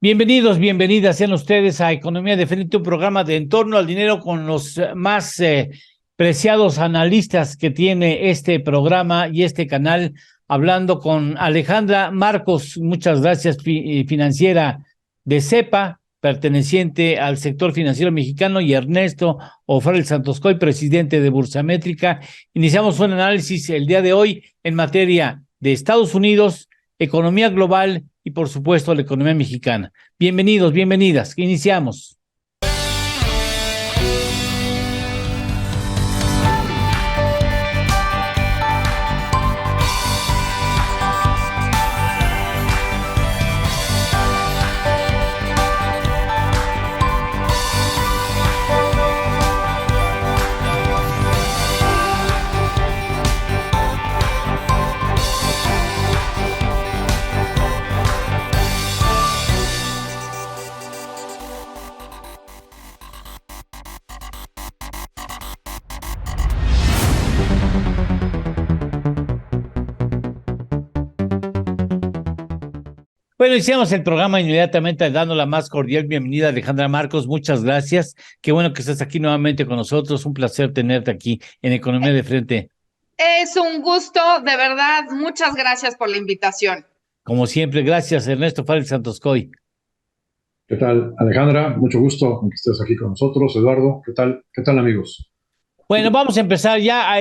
Bienvenidos, bienvenidas sean ustedes a Economía de Frente, un programa de En torno al dinero con los más preciados analistas que tiene este programa y este canal, hablando con Alejandra Marcos, muchas gracias, financiera de CEPA, perteneciente al sector financiero mexicano, y Ernesto O'Farrell Santoscoy, presidente de Bursamétrica. Iniciamos un análisis el día de hoy en materia de Estados Unidos, economía global y, por supuesto, la economía mexicana. Bienvenidos, bienvenidas. Iniciamos. Bueno, iniciamos el programa inmediatamente dando la más cordial bienvenida a Alejandra Marcos. Muchas gracias. Qué bueno que estás aquí nuevamente con nosotros. Un placer tenerte aquí en Economía de Frente. Es un gusto, de verdad. Muchas gracias por la invitación. Como siempre, gracias, Ernesto O'Farrell Santoscoy. ¿Qué tal, Alejandra? Mucho gusto en que estés aquí con nosotros. Eduardo, ¿qué tal? ¿Qué tal, amigos? Bueno, vamos a empezar ya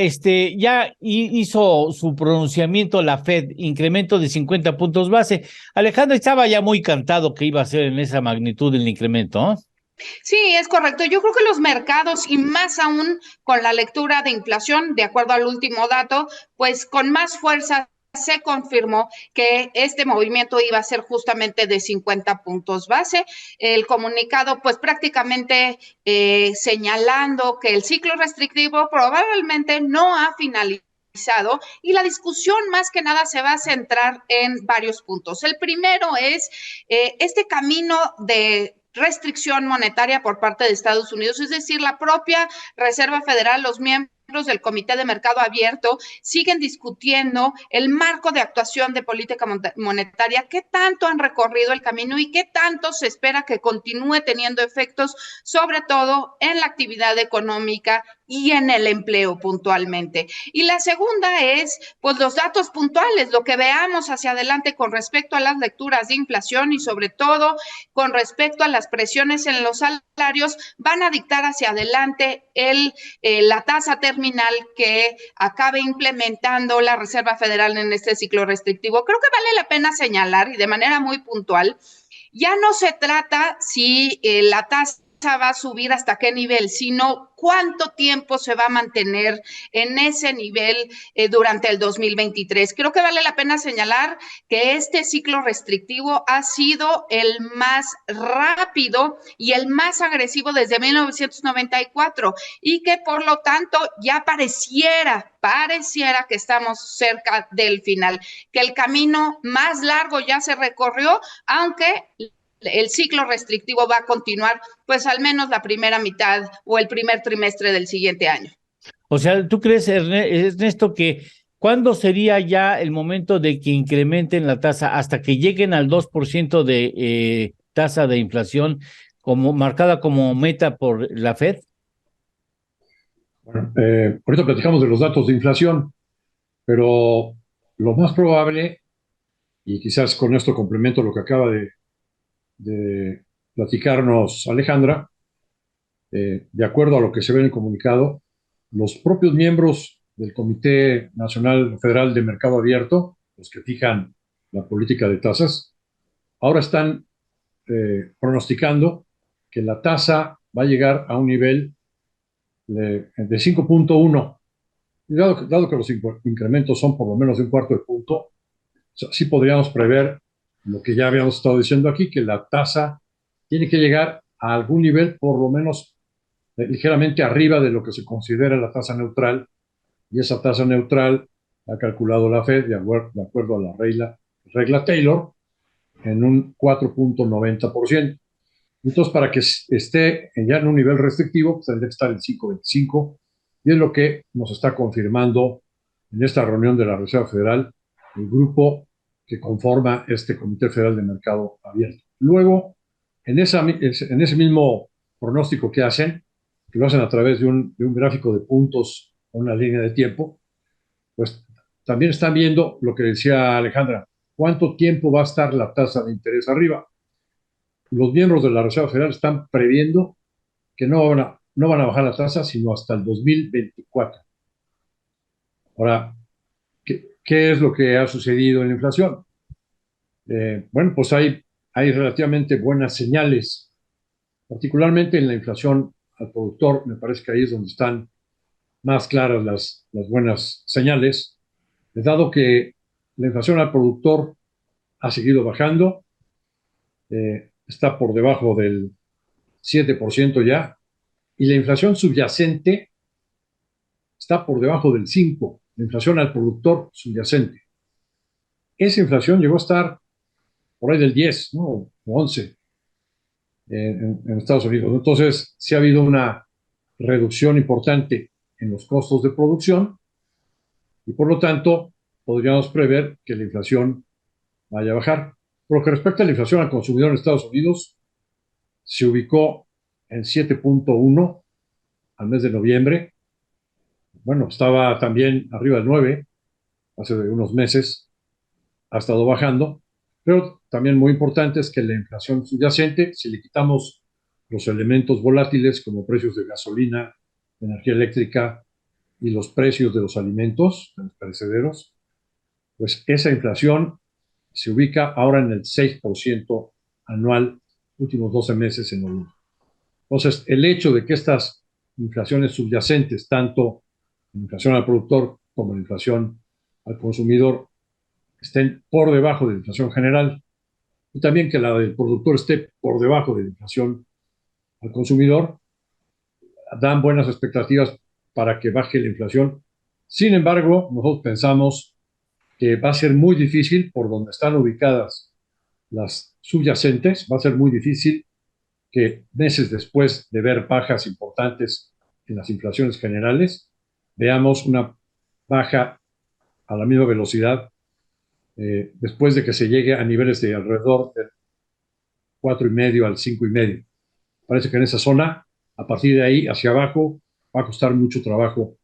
ya hizo su pronunciamiento la Fed, incremento de 50 puntos base. Alejandra estaba ya muy cantado que iba a ser en esa magnitud el incremento, ¿no? Sí, es correcto. Yo creo que los mercados, y más aún con la lectura de inflación, de acuerdo al último dato, pues con más fuerza se confirmó que este movimiento iba a ser justamente de 50 puntos base. El comunicado, pues prácticamente señalando que el ciclo restrictivo probablemente no ha finalizado y la discusión más que nada se va a centrar en varios puntos. El primero es este camino de restricción monetaria por parte de Estados Unidos, es decir, la propia Reserva Federal, los miembros del Comité de Mercado Abierto siguen discutiendo el marco de actuación de política monetaria, qué tanto han recorrido el camino y qué tanto se espera que continúe teniendo efectos, sobre todo en la actividad económica y en el empleo puntualmente. Y la segunda es, pues, los datos puntuales, lo que veamos hacia adelante con respecto a las lecturas de inflación y sobre todo con respecto a las presiones en los salarios, van a dictar hacia adelante la tasa terminal que acabe implementando la Reserva Federal en este ciclo restrictivo. Creo que vale la pena señalar, y de manera muy puntual, ya no se trata si la tasa va a subir hasta qué nivel, sino cuánto tiempo se va a mantener en ese nivel durante el 2023. Creo que vale la pena señalar que este ciclo restrictivo ha sido el más rápido y el más agresivo desde 1994 y que por lo tanto ya pareciera que estamos cerca del final, que el camino más largo ya se recorrió, aunque el ciclo restrictivo va a continuar pues al menos la primera mitad o el primer trimestre del siguiente año. O sea, ¿tú crees, Ernesto, que cuándo sería ya el momento de que incrementen la tasa hasta que lleguen al 2% de tasa de inflación como marcada como meta por la Fed? Bueno, ahorita platicamos de los datos de inflación, pero lo más probable, y quizás con esto complemento lo que acaba de platicarnos Alejandra, de acuerdo a lo que se ve en el comunicado, los propios miembros del Comité Nacional Federal de Mercado Abierto, los que fijan la política de tasas, ahora están pronosticando que la tasa va a llegar a un nivel de 5.1. Dado que los incrementos son por lo menos de un cuarto de punto, sí podríamos prever lo que ya habíamos estado diciendo aquí, que la tasa tiene que llegar a algún nivel por lo menos ligeramente arriba de lo que se considera la tasa neutral, y esa tasa neutral ha calculado la Fed de acuerdo a la regla Taylor en un 4.90%. Entonces, para que esté ya en un nivel restrictivo, pues tendría que estar en 5.25, y es lo que nos está confirmando en esta reunión de la Reserva Federal el grupo que conforma este Comité Federal de Mercado Abierto. luego, en ese mismo pronóstico que hacen, que lo hacen a través de un gráfico de puntos o una línea de tiempo, pues también están viendo lo que decía Alejandra, cuánto tiempo va a estar la tasa de interés arriba. Los miembros de la Reserva Federal están previendo que no van a bajar la tasa sino hasta el 2024. Ahora, ¿qué es lo que ha sucedido en la inflación? Bueno, pues hay relativamente buenas señales, particularmente en la inflación al productor. Me parece que ahí es donde están más claras las buenas señales, dado que la inflación al productor ha seguido bajando, está por debajo del 7% ya, y la inflación subyacente está por debajo del 5%, la inflación al productor subyacente. Esa inflación llegó a estar por ahí del 10, ¿no? O 11 en Estados Unidos. Entonces, sí ha habido una reducción importante en los costos de producción y por lo tanto podríamos prever que la inflación vaya a bajar. Por lo que respecta a la inflación al consumidor en Estados Unidos, se ubicó en 7.1 al mes de noviembre. Bueno, estaba también arriba del 9 hace unos meses, ha estado bajando, pero también muy importante es que la inflación subyacente, si le quitamos los elementos volátiles como precios de gasolina, de energía eléctrica y los precios de los alimentos, de los perecederos, pues esa inflación se ubica ahora en el 6% anual, últimos 12 meses en noviembre. Entonces, el hecho de que estas inflaciones subyacentes, tanto la inflación al productor como la inflación al consumidor, estén por debajo de la inflación general, y también que la del productor esté por debajo de la inflación al consumidor, dan buenas expectativas para que baje la inflación. Sin embargo, nosotros pensamos que va a ser muy difícil, por donde están ubicadas las subyacentes, va a ser muy difícil que meses después de ver bajas importantes en las inflaciones generales, veamos una baja a la misma velocidad después de que se llegue a niveles de alrededor del 4,5 al 5,5. Parece que en esa zona, a partir de ahí hacia abajo, va a costar mucho trabajo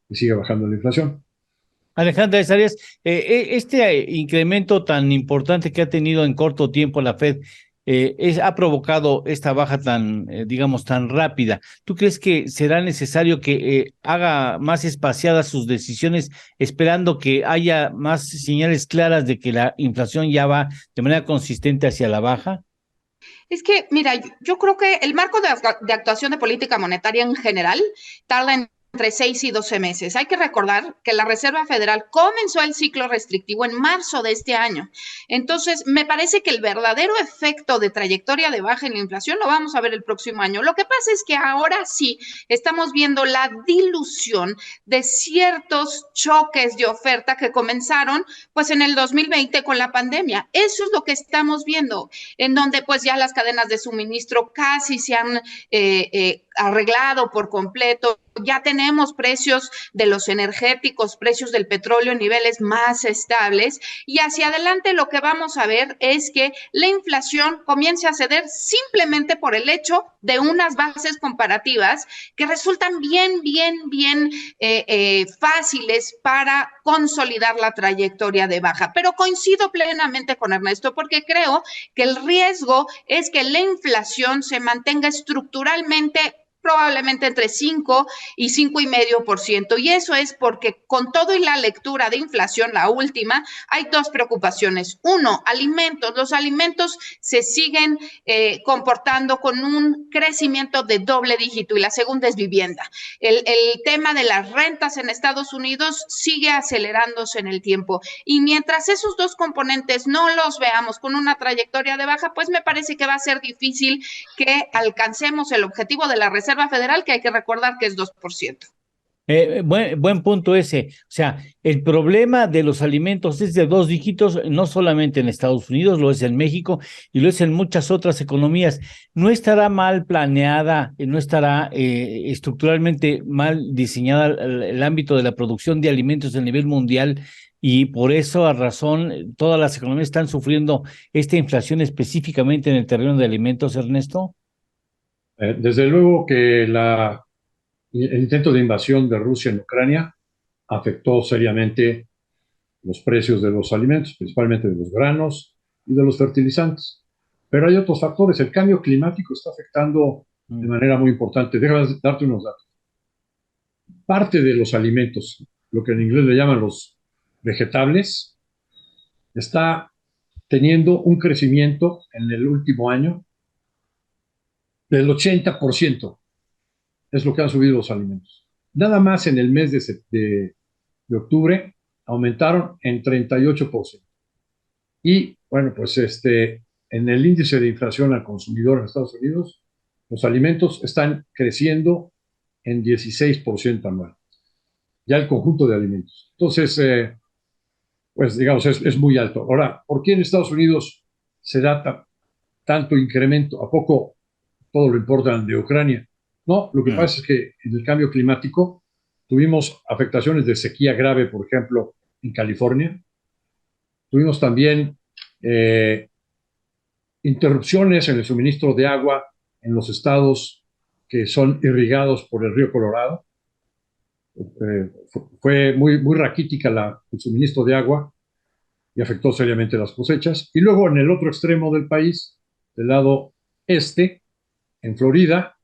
que siga bajando la inflación. Alejandra Arias, este incremento tan importante que ha tenido en corto tiempo la Fed ha provocado esta baja tan, digamos, tan rápida. ¿Tú crees que será necesario que haga más espaciadas sus decisiones, esperando que haya más señales claras de que la inflación ya va de manera consistente hacia la baja? Es que, mira, yo creo que el marco de actuación de política monetaria en general tarda entre 6 y 12 meses. Hay que recordar que la Reserva Federal comenzó el ciclo restrictivo en marzo de este año. Entonces, me parece que el verdadero efecto de trayectoria de baja en la inflación lo vamos a ver el próximo año. Lo que pasa es que ahora sí estamos viendo la dilución de ciertos choques de oferta que comenzaron pues en el 2020 con la pandemia. Eso es lo que estamos viendo, en donde pues ya las cadenas de suministro casi se han arreglado por completo. Ya tenemos precios de los energéticos, precios del petróleo en niveles más estables y hacia adelante lo que vamos a ver es que la inflación comience a ceder simplemente por el hecho de unas bases comparativas que resultan bien fáciles para consolidar la trayectoria de baja. Pero coincido plenamente con Ernesto porque creo que el riesgo es que la inflación se mantenga estructuralmente probablemente entre 5 y 5,5%. Y eso es porque con todo y la lectura de inflación, la última, hay dos preocupaciones. Uno, alimentos. Los alimentos se siguen comportando con un crecimiento de doble dígito y la segunda es vivienda. El tema de las rentas en Estados Unidos sigue acelerándose en el tiempo y mientras esos dos componentes no los veamos con una trayectoria de baja, pues me parece que va a ser difícil que alcancemos el objetivo de la Reserva Federal, que hay que recordar que es 2%. Buen punto ese. O sea, el problema de los alimentos es de dos dígitos, no solamente en Estados Unidos, lo es en México y lo es en muchas otras economías. No estará mal planeada, no estará estructuralmente mal diseñada el ámbito de la producción de alimentos a nivel mundial y por esa razón todas las economías están sufriendo esta inflación específicamente en el terreno de alimentos, Ernesto. Desde luego que el intento de invasión de Rusia en Ucrania afectó seriamente los precios de los alimentos, principalmente de los granos y de los fertilizantes. Pero hay otros factores. El cambio climático está afectando de manera muy importante. Déjame darte unos datos. Parte de los alimentos, lo que en inglés le llaman los vegetables, está teniendo un crecimiento en el último año del 80%. Es lo que han subido los alimentos. Nada más en el mes de octubre aumentaron en 38%. Y bueno, pues en el índice de inflación al consumidor en Estados Unidos, los alimentos están creciendo en 16% anual. Ya el conjunto de alimentos. Entonces, pues digamos, es muy alto. Ahora, ¿por qué en Estados Unidos se da tanto incremento? ¿A poco todo lo importan de Ucrania? No, lo que pasa es que en el cambio climático tuvimos afectaciones de sequía grave, por ejemplo, en California. Tuvimos también interrupciones en el suministro de agua en los estados que son irrigados por el río Colorado. Fue muy raquítica el suministro de agua y afectó seriamente las cosechas. Y luego en el otro extremo del país, del lado este, en Florida,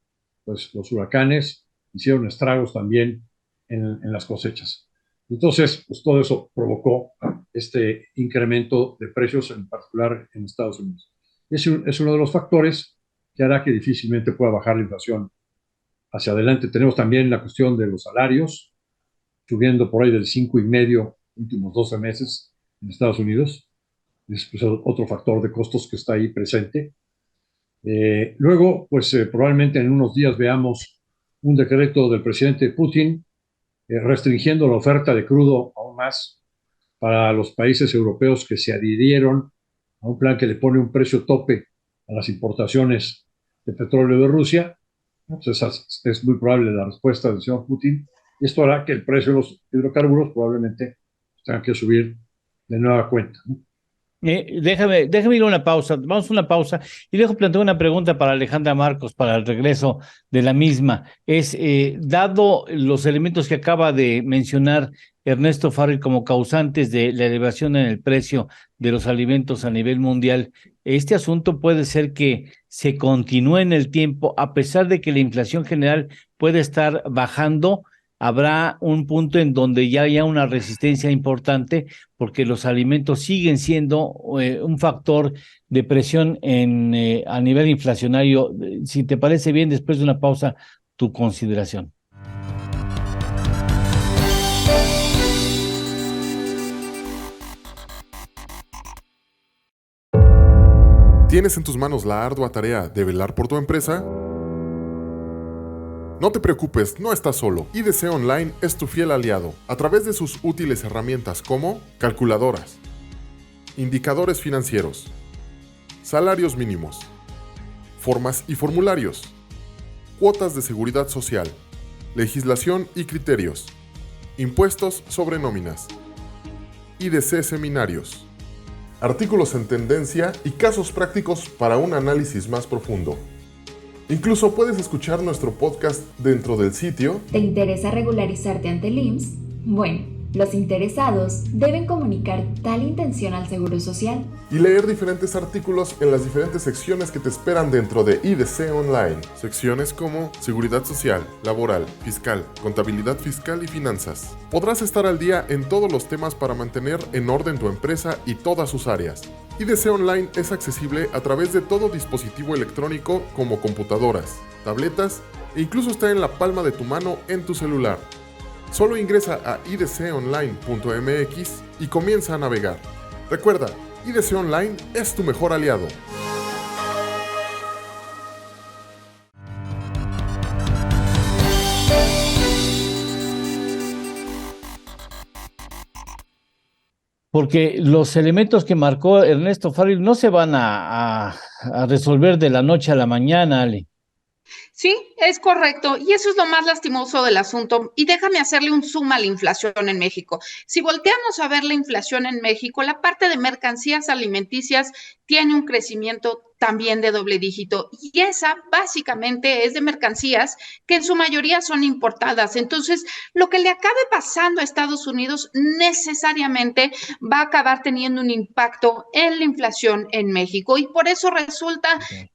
pues los huracanes hicieron estragos también en las cosechas. Entonces, pues todo eso provocó este incremento de precios, en particular en Estados Unidos. Es uno de los factores que hará que difícilmente pueda bajar la inflación hacia adelante. Tenemos también la cuestión de los salarios, subiendo por ahí del 5,5 últimos 12 meses en Estados Unidos. Es pues, otro factor de costos que está ahí presente. Luego, pues probablemente en unos días veamos un decreto del presidente Putin restringiendo la oferta de crudo aún más para los países europeos que se adhirieron a un plan que le pone un precio tope a las importaciones de petróleo de Rusia. Entonces es muy probable la respuesta del señor Putin. Y esto hará que el precio de los hidrocarburos probablemente tenga que subir de nueva cuenta, ¿no? Déjame ir a una pausa, vamos a una pausa y dejo plantear una pregunta para Alejandra Marcos para el regreso de la misma. Dado los elementos que acaba de mencionar Ernesto Farril como causantes de la elevación en el precio de los alimentos a nivel mundial, este asunto puede ser que se continúe en el tiempo a pesar de que la inflación general puede estar bajando. Habrá un punto en donde ya haya una resistencia importante porque los alimentos siguen siendo un factor de presión a nivel inflacionario. Si te parece bien, después de una pausa, tu consideración. ¿Tienes en tus manos la ardua tarea de velar por tu empresa? No te preocupes, no estás solo. IDC Online es tu fiel aliado a través de sus útiles herramientas como calculadoras, indicadores financieros, salarios mínimos, formas y formularios, cuotas de seguridad social, legislación y criterios, impuestos sobre nóminas, IDC seminarios, artículos en tendencia y casos prácticos para un análisis más profundo. Incluso puedes escuchar nuestro podcast dentro del sitio. ¿Te interesa regularizarte ante el IMSS? Bueno, los interesados deben comunicar tal intención al Seguro Social y leer diferentes artículos en las diferentes secciones que te esperan dentro de IDC Online. Secciones como Seguridad Social, Laboral, Fiscal, Contabilidad Fiscal y Finanzas. Podrás estar al día en todos los temas para mantener en orden tu empresa y todas sus áreas. IDC Online es accesible a través de todo dispositivo electrónico como computadoras, tabletas e incluso está en la palma de tu mano en tu celular. Solo ingresa a idconline.mx y comienza a navegar. Recuerda, IDC Online es tu mejor aliado. Porque los elementos que marcó Ernesto Farril no se van a resolver de la noche a la mañana, Ale. Sí, es correcto. Y eso es lo más lastimoso del asunto. Y déjame hacerle un zoom a la inflación en México. Si volteamos a ver la inflación en México, la parte de mercancías alimenticias tiene un crecimiento también de doble dígito. Y esa básicamente es de mercancías que en su mayoría son importadas. Entonces, lo que le acabe pasando a Estados Unidos necesariamente va a acabar teniendo un impacto en la inflación en México. Y por eso resulta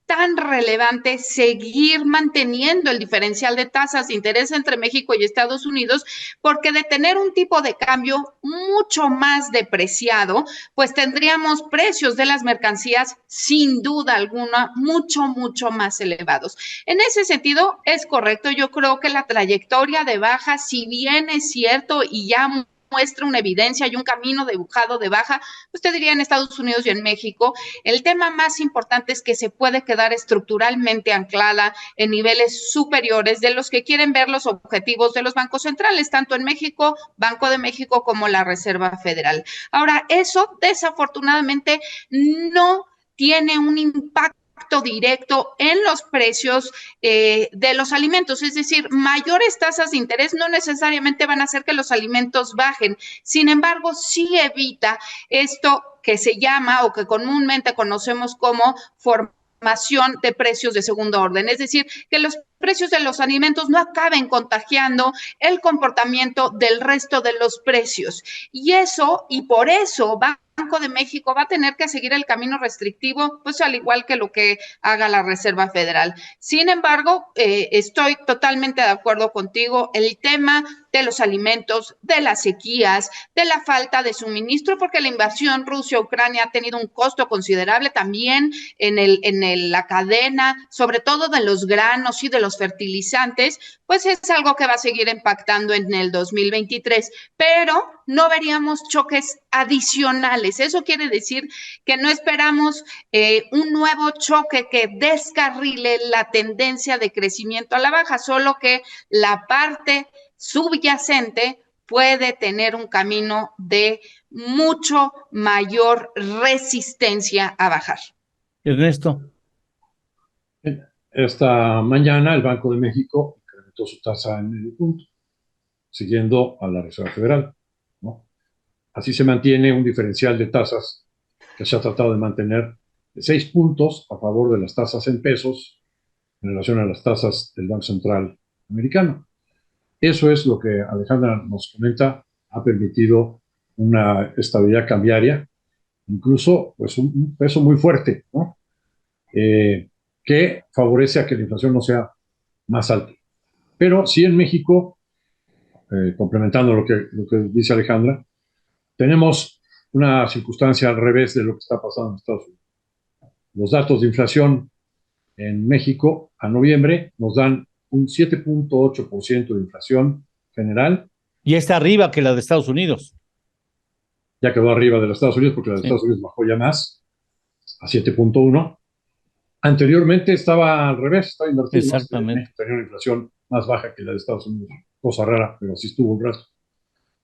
tan relevante seguir manteniendo el diferencial de tasas de interés entre México y Estados Unidos, porque de tener un tipo de cambio mucho más depreciado, pues tendríamos precios de las mercancías sin duda alguna mucho más elevados. En ese sentido, es correcto. Yo creo que la trayectoria de baja, si bien es cierto y ya muestra una evidencia y un camino dibujado de baja, usted diría en Estados Unidos y en México, el tema más importante es que se puede quedar estructuralmente anclada en niveles superiores de los que quieren ver los objetivos de los bancos centrales, tanto en México, Banco de México, como la Reserva Federal. Ahora, eso desafortunadamente no tiene un impacto directo en los precios de los alimentos, es decir, mayores tasas de interés no necesariamente van a hacer que los alimentos bajen, sin embargo, sí evita esto que se llama o que comúnmente conocemos como formación de precios de segundo orden, es decir, que los precios de los alimentos no acaben contagiando el comportamiento del resto de los precios. Y eso, y por eso Banco de México va a tener que seguir el camino restrictivo, pues al igual que lo que haga la Reserva Federal. Sin embargo, estoy totalmente de acuerdo contigo, el tema de los alimentos, de las sequías, de la falta de suministro, porque la invasión Rusia-Ucrania ha tenido un costo considerable también en la cadena, sobre todo de los granos y de los fertilizantes, pues es algo que va a seguir impactando en el 2023, pero no veríamos choques adicionales. Eso quiere decir que no esperamos un nuevo choque que descarrile la tendencia de crecimiento a la baja, solo que la parte subyacente puede tener un camino de mucho mayor resistencia a bajar. Ernesto. Esta mañana el Banco de México incrementó su tasa en medio punto, siguiendo a la Reserva Federal, ¿no? Así se mantiene un diferencial de tasas que se ha tratado de mantener de 6 puntos a favor de las tasas en pesos en relación a las tasas del Banco Central americano. Eso es lo que Alejandra nos comenta, ha permitido una estabilidad cambiaria, incluso pues un peso muy fuerte, ¿no? Que favorece a que la inflación no sea más alta. Pero sí en México, complementando lo que dice Alejandra, tenemos una circunstancia al revés de lo que está pasando en Estados Unidos. Los datos de inflación en México a noviembre nos dan un 7.8% de inflación general. Y está arriba que la de Estados Unidos. Ya quedó arriba de los Estados Unidos porque la de Estados Unidos bajó ya más, a 7.1. Anteriormente estaba al revés, estaba invertido. Exactamente. México tenía una inflación más baja que la de Estados Unidos. Cosa rara, pero así estuvo el resto.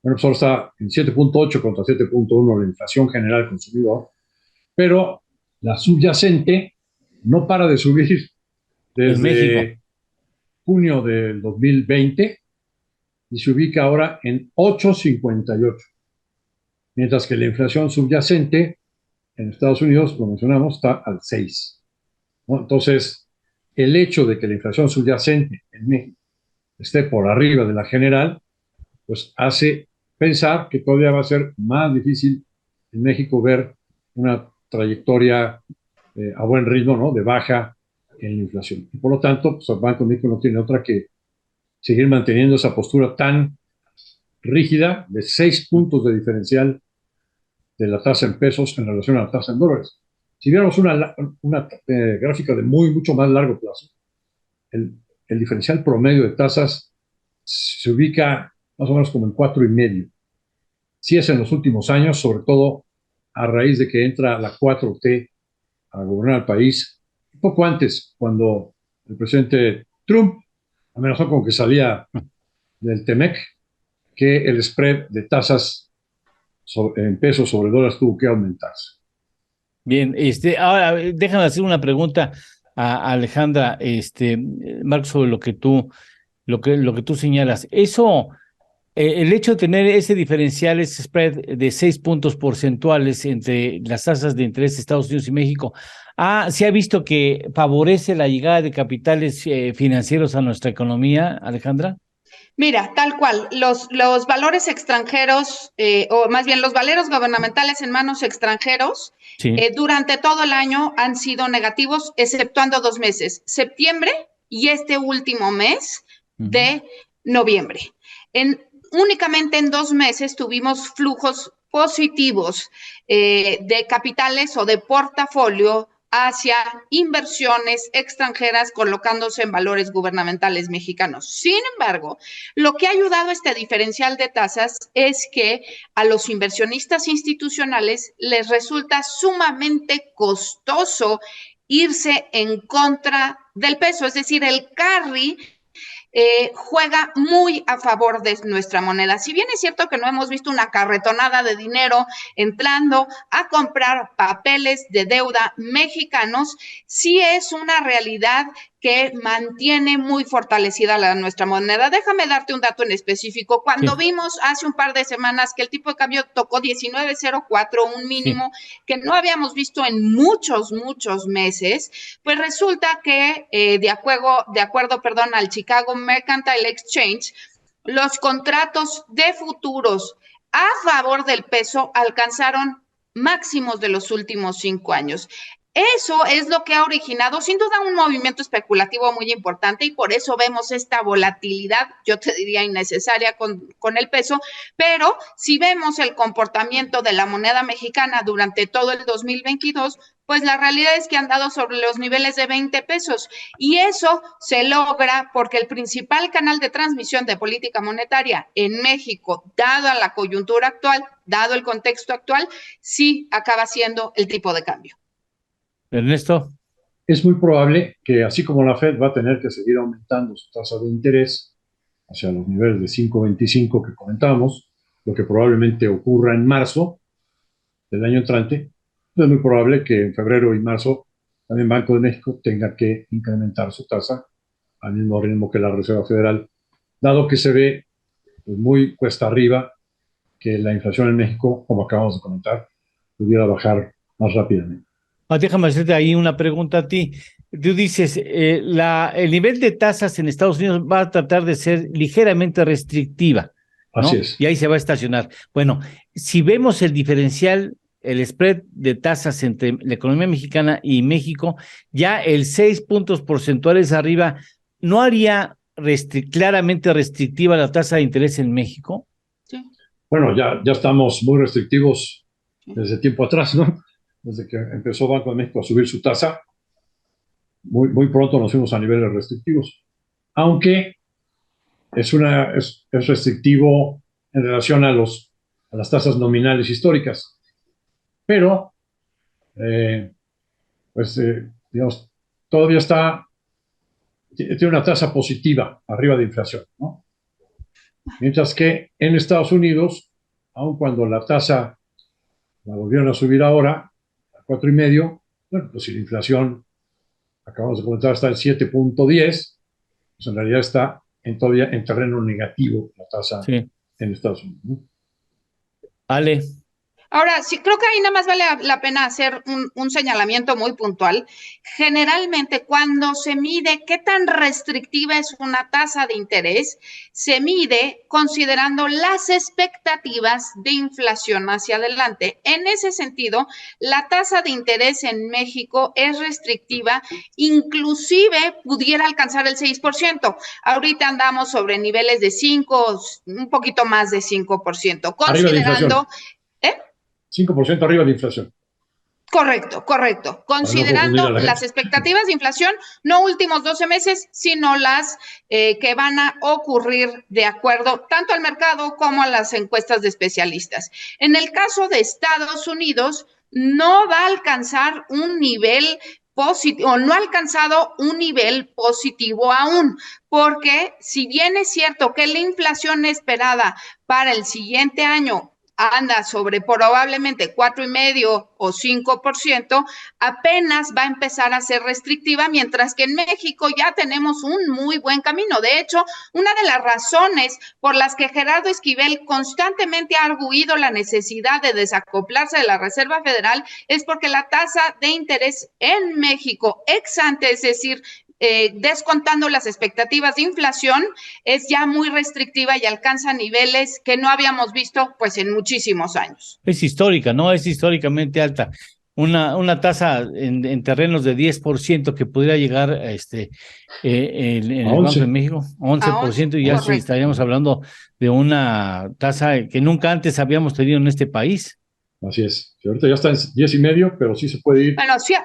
Bueno, pues ahora está en 7.8 contra 7.1 la inflación general consumidor, pero la subyacente no para de subir desde junio del 2020 y se ubica ahora en 8.58, mientras que la inflación subyacente en Estados Unidos, lo mencionamos, está al 6. ¿No? Entonces, el hecho de que la inflación subyacente en México esté por arriba de la general, pues hace pensar que todavía va a ser más difícil en México ver una trayectoria a buen ritmo, ¿no?, de baja en la inflación. Y por lo tanto, pues el Banco de México no tiene otra que seguir manteniendo esa postura tan rígida de 6 puntos de diferencial de la tasa en pesos en relación a la tasa en dólares. Si viéramos una gráfica de mucho más largo plazo, el diferencial promedio de tasas se ubica más o menos como en 4.5. Si es en los últimos años, sobre todo a raíz de que entra la 4T a gobernar el país, un poco antes, cuando el presidente Trump amenazó con que salía del TEMEC, que el spread de tasas en pesos sobre dólares tuvo que aumentarse. Bien, ahora déjame hacer una pregunta. a Alejandra, Marco, sobre lo que tú señalas. Eso, el hecho de tener ese diferencial, ese spread de 6 puntos porcentuales entre las tasas de interés de Estados Unidos y México, ¿se ha visto que favorece la llegada de capitales financieros a nuestra economía, Alejandra? Mira, tal cual, los valores extranjeros, o más bien los valeros gubernamentales en manos extranjeros, Sí. Durante todo el año han sido negativos, exceptuando 2 meses, septiembre y este último mes de noviembre. Únicamente en 2 meses tuvimos flujos positivos de capitales o de portafolio hacia inversiones extranjeras colocándose en valores gubernamentales mexicanos. Sin embargo, lo que ha ayudado a este diferencial de tasas es que a los inversionistas institucionales les resulta sumamente costoso irse en contra del peso, es decir, el carry juega muy a favor de nuestra moneda. Si bien es cierto que no hemos visto una carretonada de dinero entrando a comprar papeles de deuda mexicanos, sí es una realidad que mantiene muy fortalecida nuestra moneda. Déjame darte un dato en específico. Cuando vimos hace un par de semanas que el tipo de cambio tocó 19.04, un mínimo que no habíamos visto en muchos meses, pues resulta que de acuerdo, al Chicago Mercantile Exchange, los contratos de futuros a favor del peso alcanzaron máximos de los últimos 5 años. Eso es lo que ha originado, sin duda, un movimiento especulativo muy importante y por eso vemos esta volatilidad, yo te diría innecesaria con el peso, pero si vemos el comportamiento de la moneda mexicana durante todo el 2022, pues la realidad es que han dado sobre los niveles de 20 pesos y eso se logra porque el principal canal de transmisión de política monetaria en México, dado la coyuntura actual, dado el contexto actual, sí acaba siendo el tipo de cambio. Ernesto. Es muy probable que, así como la Fed va a tener que seguir aumentando su tasa de interés hacia los niveles de 5.25 que comentamos, lo que probablemente ocurra en marzo del año entrante, es muy probable que en febrero y marzo también Banco de México tenga que incrementar su tasa al mismo ritmo que la Reserva Federal, dado que se ve pues, muy cuesta arriba que la inflación en México, como acabamos de comentar, pudiera bajar más rápidamente. Déjame hacerte ahí una pregunta a ti. Tú dices, el nivel de tasas en Estados Unidos va a tratar de ser ligeramente restrictiva, ¿no? Así es. Y ahí se va a estacionar. Bueno, si vemos el diferencial, el spread de tasas entre la economía mexicana y México, ya el 6 puntos porcentuales arriba, ¿no haría claramente restrictiva la tasa de interés en México? Sí. Bueno, ya estamos muy restrictivos desde tiempo atrás, ¿no? Desde que empezó Banco de México a subir su tasa, muy pronto nos fuimos a niveles restrictivos. Aunque es restrictivo en relación a las tasas nominales históricas. Pero, digamos, todavía tiene una tasa positiva arriba de inflación, ¿no? Mientras que en Estados Unidos, aun cuando la tasa la volvieron a subir ahora, 4,5, bueno, pues si la inflación, acabamos de comentar, está en 7.10, pues en realidad está todavía en terreno negativo la tasa en Estados Unidos, ¿no? Ale. Ahora, sí, creo que ahí nada más vale la pena hacer un señalamiento muy puntual. Generalmente, cuando se mide qué tan restrictiva es una tasa de interés, se mide considerando las expectativas de inflación hacia adelante. En ese sentido, la tasa de interés en México es restrictiva, inclusive pudiera alcanzar el 6%. Ahorita andamos sobre niveles de 5, un poquito más de 5%, considerando... 5% arriba de inflación. Correcto. Considerando las expectativas de inflación, no últimos 12 meses, sino las que van a ocurrir de acuerdo tanto al mercado como a las encuestas de especialistas. En el caso de Estados Unidos, no va a alcanzar un nivel positivo, no ha alcanzado un nivel positivo aún, porque si bien es cierto que la inflación esperada para el siguiente año anda sobre probablemente 4,5 o 5%, apenas va a empezar a ser restrictiva, mientras que en México ya tenemos un muy buen camino. De hecho, una de las razones por las que Gerardo Esquivel constantemente ha arguido la necesidad de desacoplarse de la Reserva Federal es porque la tasa de interés en México ex ante, es decir, descontando las expectativas de inflación, es ya muy restrictiva y alcanza niveles que no habíamos visto pues en muchísimos años. Es histórica, ¿no? Es históricamente alta. Una tasa en terrenos de 10% que pudiera llegar en el Banco de México, 11%, y ya sí estaríamos hablando de una tasa que nunca antes habíamos tenido en este país. Así es. Ahorita ya está en 10,5, pero sí se puede ir. Bueno, sí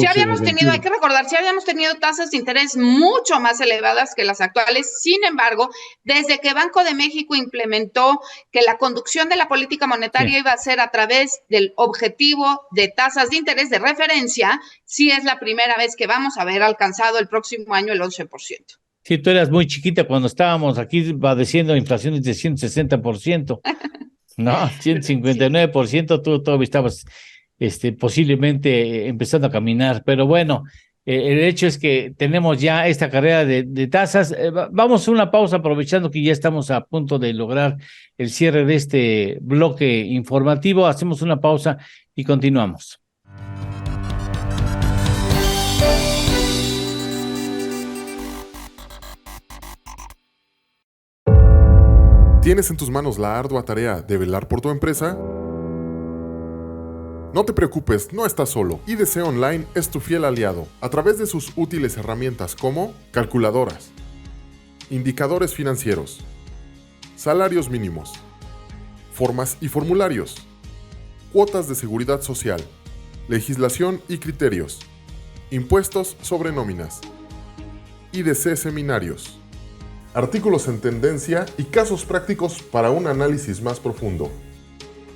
habíamos tenido, hay que recordar, sí habíamos tenido tasas de interés mucho más elevadas que las actuales. Sin embargo, desde que Banco de México implementó que la conducción de la política monetaria iba a ser a través del objetivo de tasas de interés de referencia, sí es la primera vez que vamos a ver alcanzado el próximo año el 11%. Sí, tú eras muy chiquita cuando estábamos aquí padeciendo inflaciones de 160%. No, 159%, tú todavía estabas posiblemente empezando a caminar, pero bueno, el hecho es que tenemos ya esta carrera de tasas. Vamos a una pausa aprovechando que ya estamos a punto de lograr el cierre de este bloque informativo. Hacemos una pausa y continuamos. ¿Tienes en tus manos la ardua tarea de velar por tu empresa? No te preocupes, no estás solo. IDC Online es tu fiel aliado a través de sus útiles herramientas como calculadoras, indicadores financieros, salarios mínimos, formas y formularios, cuotas de seguridad social, legislación y criterios, impuestos sobre nóminas, IDC seminarios, artículos en tendencia y casos prácticos para un análisis más profundo.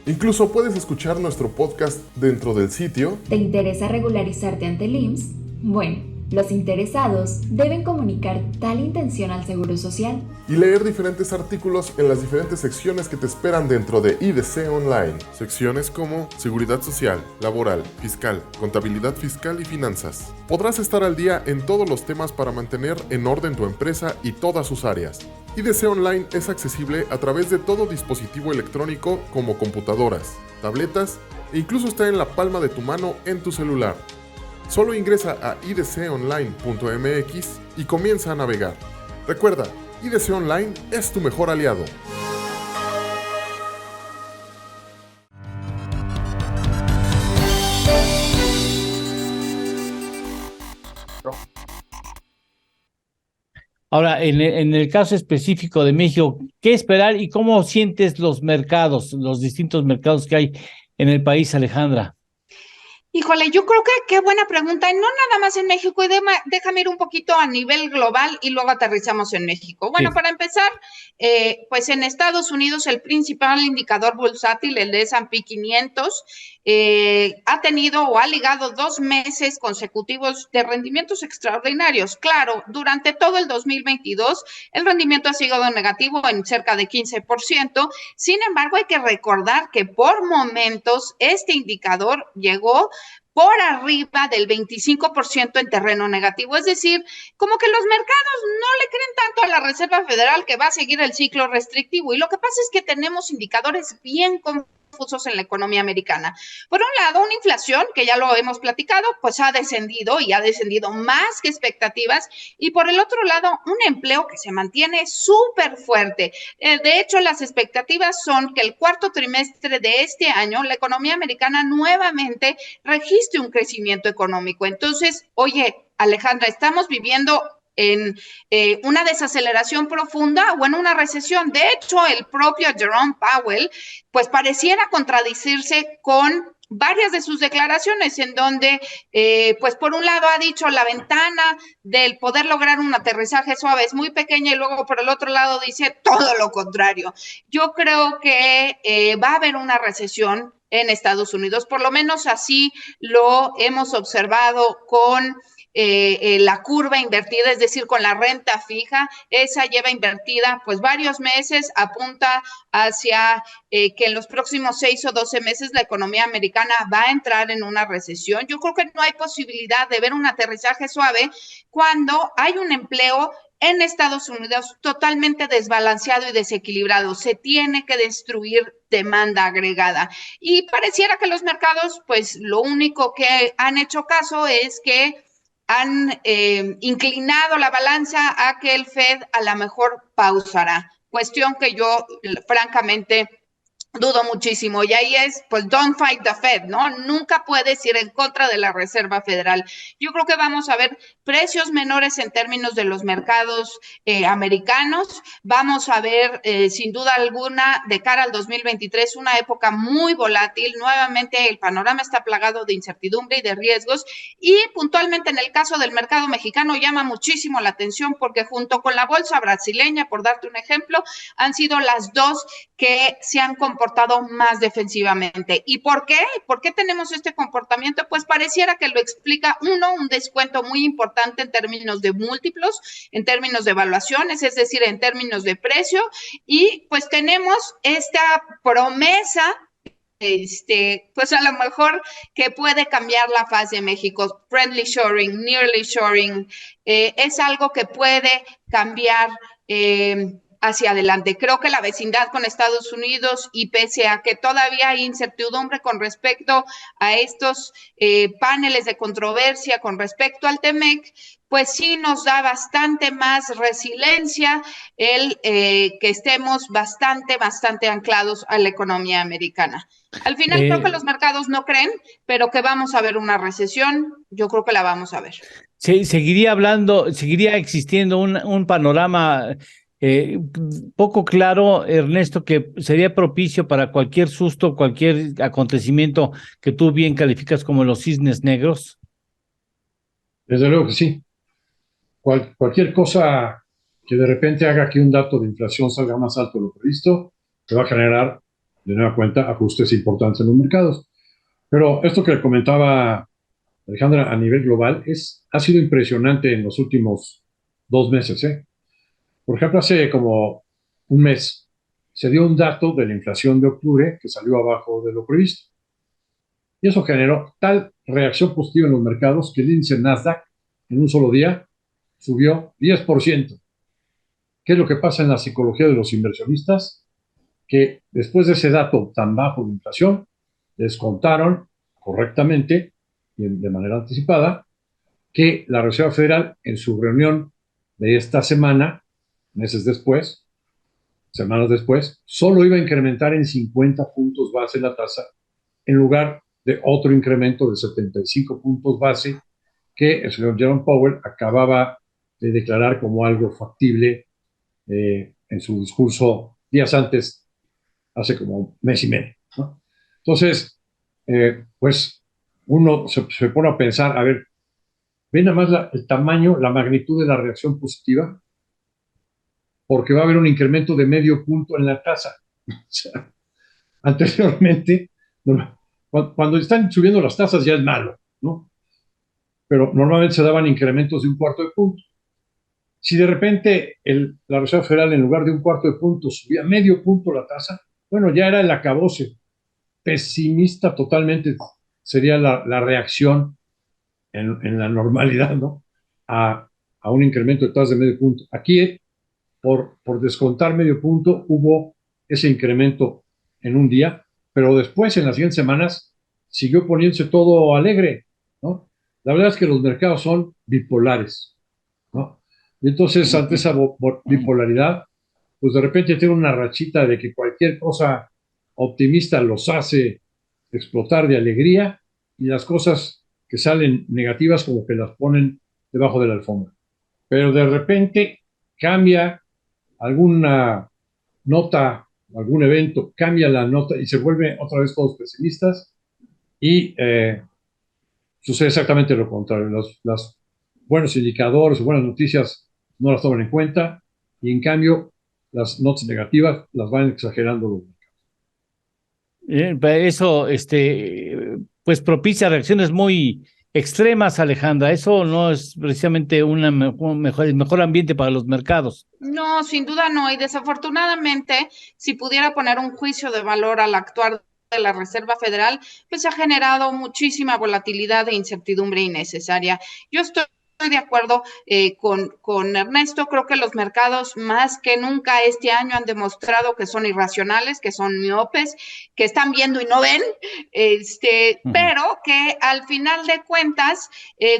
Incluso puedes escuchar nuestro podcast dentro del sitio. ¿Te interesa regularizarte ante el IMSS? Bueno, los interesados deben comunicar tal intención al Seguro Social y leer diferentes artículos en las diferentes secciones que te esperan dentro de IDC Online. Secciones como Seguridad Social, Laboral, Fiscal, Contabilidad Fiscal y Finanzas. Podrás estar al día en todos los temas para mantener en orden tu empresa y todas sus áreas. IDC Online es accesible a través de todo dispositivo electrónico como computadoras, tabletas e incluso está en la palma de tu mano en tu celular. Solo ingresa a idconline.mx y comienza a navegar. Recuerda, IDC Online es tu mejor aliado. Ahora, en el caso específico de México, ¿qué esperar y cómo sientes los mercados, los distintos mercados que hay en el país, Alejandra? Híjole, yo creo que qué buena pregunta, y no nada más en México, y déjame ir un poquito a nivel global y luego aterrizamos en México. Bueno, para empezar, pues en Estados Unidos el principal indicador bursátil, el de S&P 500, ha tenido o ha ligado 2 meses consecutivos de rendimientos extraordinarios. Claro, durante todo el 2022 el rendimiento ha sido negativo en cerca de 15%, sin embargo hay que recordar que por momentos este indicador llegó por arriba del 25% en terreno negativo, es decir, como que los mercados no le creen tanto a la Reserva Federal que va a seguir el ciclo restrictivo, y lo que pasa es que tenemos indicadores bien confusos en la economía americana. Por un lado, una inflación que ya lo hemos platicado, pues ha descendido y ha descendido más que expectativas, y por el otro lado, un empleo que se mantiene súper fuerte. De hecho, las expectativas son que el cuarto trimestre de este año la economía americana nuevamente registre un crecimiento económico. Entonces, oye, Alejandra, estamos viviendo en una desaceleración profunda o en una recesión. De hecho, el propio Jerome Powell, pues pareciera contradecirse con varias de sus declaraciones, en donde, pues por un lado ha dicho la ventana del poder lograr un aterrizaje suave es muy pequeña, y luego por el otro lado dice todo lo contrario. Yo creo que va a haber una recesión en Estados Unidos, por lo menos así lo hemos observado con la curva invertida, es decir, con la renta fija, esa lleva invertida pues varios meses, apunta hacia que en los próximos 6 o 12 meses la economía americana va a entrar en una recesión. Yo creo que no hay posibilidad de ver un aterrizaje suave cuando hay un empleo en Estados Unidos totalmente desbalanceado y desequilibrado. Se tiene que destruir demanda agregada. Y pareciera que los mercados, pues lo único que han hecho caso es que han inclinado la balanza a que el Fed a lo mejor pausará. Cuestión que yo, francamente, dudo muchísimo. Y ahí es, pues, don't fight the Fed, ¿no? Nunca puedes ir en contra de la Reserva Federal. Yo creo que vamos a ver precios menores en términos de los mercados americanos. Vamos a ver, sin duda alguna, de cara al 2023, una época muy volátil. Nuevamente, el panorama está plagado de incertidumbre y de riesgos. Y puntualmente en el caso del mercado mexicano llama muchísimo la atención porque junto con la bolsa brasileña, por darte un ejemplo, han sido las dos que se han comportado más defensivamente. ¿Y por qué? ¿Por qué tenemos este comportamiento? Pues pareciera que lo explica, uno, un descuento muy importante en términos de múltiplos, en términos de evaluaciones, es decir, en términos de precio, y pues tenemos esta promesa, pues a lo mejor que puede cambiar la faz de México. Friendly shoring, nearly shoring, es algo que puede cambiar hacia adelante. Creo que la vecindad con Estados Unidos, y pese a que todavía hay incertidumbre con respecto a estos paneles de controversia con respecto al TEMEC, pues sí nos da bastante más resiliencia el que estemos bastante anclados a la economía americana. Al final creo que los mercados no creen, pero que vamos a ver una recesión, yo creo que la vamos a ver. Seguiría existiendo un panorama poco claro, Ernesto, que sería propicio para cualquier susto, cualquier acontecimiento que tú bien calificas como los cisnes negros. Desde luego que sí. Cualquier cosa que de repente haga que un dato de inflación salga más alto de lo previsto, te va a generar, de nueva cuenta, ajustes importantes en los mercados. Pero esto que comentaba Alejandra a nivel global ha sido impresionante en los últimos 2 meses, ¿eh? Por ejemplo, hace como un mes se dio un dato de la inflación de octubre que salió abajo de lo previsto. Y eso generó tal reacción positiva en los mercados que el índice Nasdaq en un solo día subió 10%. ¿Qué es lo que pasa en la psicología de los inversionistas? Que después de ese dato tan bajo de inflación, descontaron correctamente y de manera anticipada que la Reserva Federal en su reunión de esta semana, semanas después, solo iba a incrementar en 50 puntos base la tasa en lugar de otro incremento de 75 puntos base que el señor Jerome Powell acababa de declarar como algo factible en su discurso días antes, hace como un mes y medio, ¿no? Entonces, pues uno se pone a pensar, a ver, ven nada más el tamaño, la magnitud de la reacción positiva, porque va a haber un incremento de medio punto en la tasa. O sea, anteriormente, cuando están subiendo las tasas ya es malo, ¿no? Pero normalmente se daban incrementos de 1/4 de punto. Si de repente la Reserva Federal en lugar de 1/4 de punto subía medio punto la tasa, bueno, ya era el acabose. Pesimista totalmente sería la reacción en la normalidad, ¿no? A un incremento de tasa de medio punto. Aquí, por descontar medio punto, hubo ese incremento en un día, pero después, en las siguientes semanas, siguió poniéndose todo alegre, ¿no? La verdad es que los mercados son bipolares, ¿no? Y entonces, ante esa bipolaridad, pues de repente tiene una rachita de que cualquier cosa optimista los hace explotar de alegría y las cosas que salen negativas como que las ponen debajo de la alfombra. Pero de repente cambia alguna nota, algún evento, cambia la nota y se vuelve otra vez todos pesimistas y sucede exactamente lo contrario. Los buenos indicadores, buenas noticias no las toman en cuenta y en cambio las notas negativas las van exagerando los mercados. Eso, pues propicia reacciones muy extremas, Alejandra. Eso no es precisamente el mejor ambiente para los mercados. No, sin duda no. Y desafortunadamente, si pudiera poner un juicio de valor al actuar de la Reserva Federal, pues ha generado muchísima volatilidad e incertidumbre innecesaria. Yo estoy de acuerdo con Ernesto. Creo que los mercados más que nunca este año han demostrado que son irracionales, que son miopes, que están viendo y no ven, pero que al final de cuentas,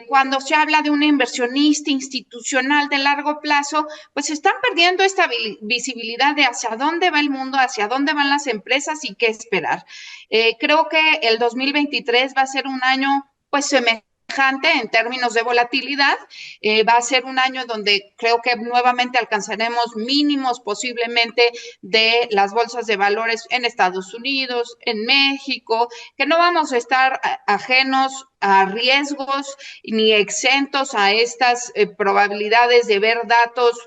cuando se habla de un inversionista institucional de largo plazo, pues están perdiendo esta visibilidad de hacia dónde va el mundo, hacia dónde van las empresas y qué esperar. Creo que el 2023 va a ser un año pues semejante en términos de volatilidad. Va a ser un año donde creo que nuevamente alcanzaremos mínimos posiblemente de las bolsas de valores en Estados Unidos, en México, que no vamos a estar ajenos a riesgos ni exentos a estas probabilidades de ver datos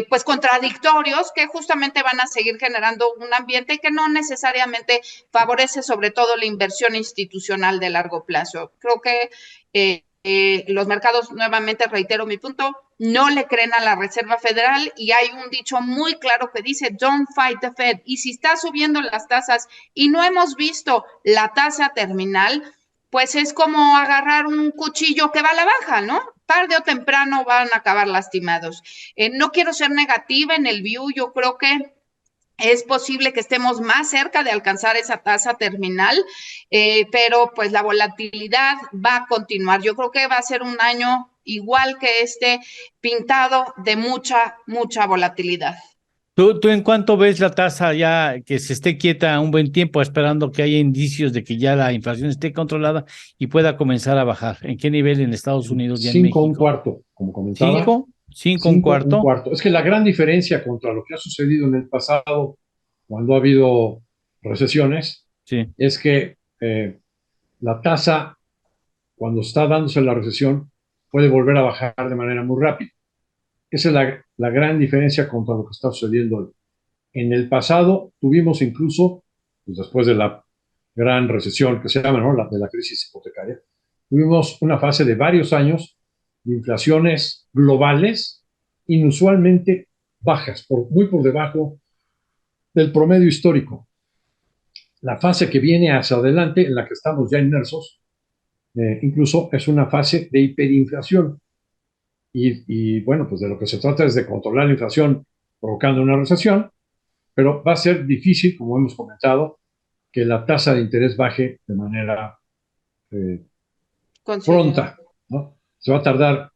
pues contradictorios que justamente van a seguir generando un ambiente que no necesariamente favorece sobre todo la inversión institucional de largo plazo. Creo que los mercados, nuevamente reitero mi punto, no le creen a la Reserva Federal y hay un dicho muy claro que dice don't fight the Fed, y si está subiendo las tasas y no hemos visto la tasa terminal, pues es como agarrar un cuchillo que va a la baja, ¿no? Tarde o temprano van a acabar lastimados. No quiero ser negativa en el view, yo creo que es posible que estemos más cerca de alcanzar esa tasa terminal, pero pues la volatilidad va a continuar. Yo creo que va a ser un año igual que este, pintado de mucha volatilidad. ¿Tú en cuánto ves la tasa ya que se esté quieta un buen tiempo, esperando que haya indicios de que ya la inflación esté controlada y pueda comenzar a bajar? ¿En qué nivel en Estados Unidos y en México? 5,25, como comentaba. ¿Cinco un cuarto? Es que la gran diferencia contra lo que ha sucedido en el pasado, cuando ha habido recesiones, sí, es que la tasa, cuando está dándose la recesión, puede volver a bajar de manera muy rápida. Esa es la gran diferencia contra lo que está sucediendo hoy. En el pasado tuvimos incluso, pues después de la gran recesión que se llama, ¿no?, de la crisis hipotecaria, tuvimos una fase de varios años de inflaciones globales inusualmente bajas, muy por debajo del promedio histórico. La fase que viene hacia adelante, en la que estamos ya inmersos, incluso es una fase de hiperinflación. Y bueno, pues de lo que se trata es de controlar la inflación provocando una recesión, pero va a ser difícil, como hemos comentado, que la tasa de interés baje de manera pronta, ¿no? Se va a tardar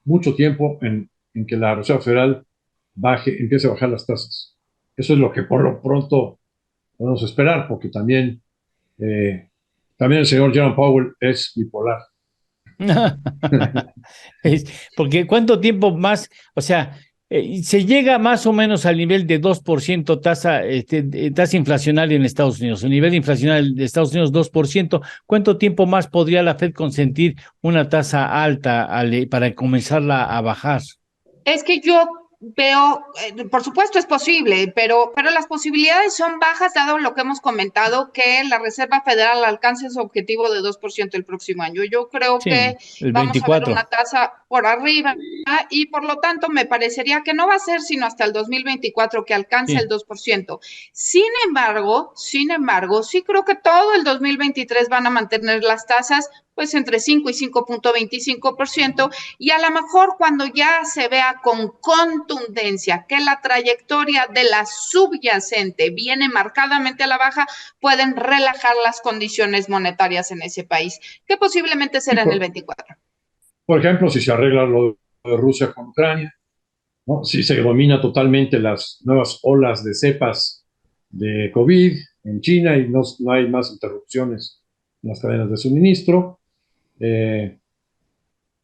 mucho tiempo en que la Reserva Federal empiece a bajar las tasas. Eso es lo que por lo pronto podemos esperar, porque también el señor Jerome Powell es bipolar. Porque ¿cuánto tiempo más? O sea, se llega más o menos al nivel de 2% tasa inflacionaria en Estados Unidos. El nivel inflacionario de Estados Unidos, 2%. ¿Cuánto tiempo más podría la Fed consentir una tasa alta para comenzarla a bajar? Es que yo veo, por supuesto es posible, pero las posibilidades son bajas dado lo que hemos comentado, que la Reserva Federal alcance su objetivo de 2% el próximo año. Yo creo que vamos a ver una tasa por arriba y por lo tanto me parecería que no va a ser sino hasta el 2024 que alcance el 2%. Sin embargo, sí creo que todo el 2023 van a mantener las tasas pues entre 5 y 5.25%, y a lo mejor cuando ya se vea con contundencia que la trayectoria de la subyacente viene marcadamente a la baja, pueden relajar las condiciones monetarias en ese país, que posiblemente será en el 24. Por ejemplo, si se arregla lo de Rusia con Ucrania, ¿no?, si se domina totalmente las nuevas olas de cepas de COVID en China y no hay más interrupciones en las cadenas de suministro,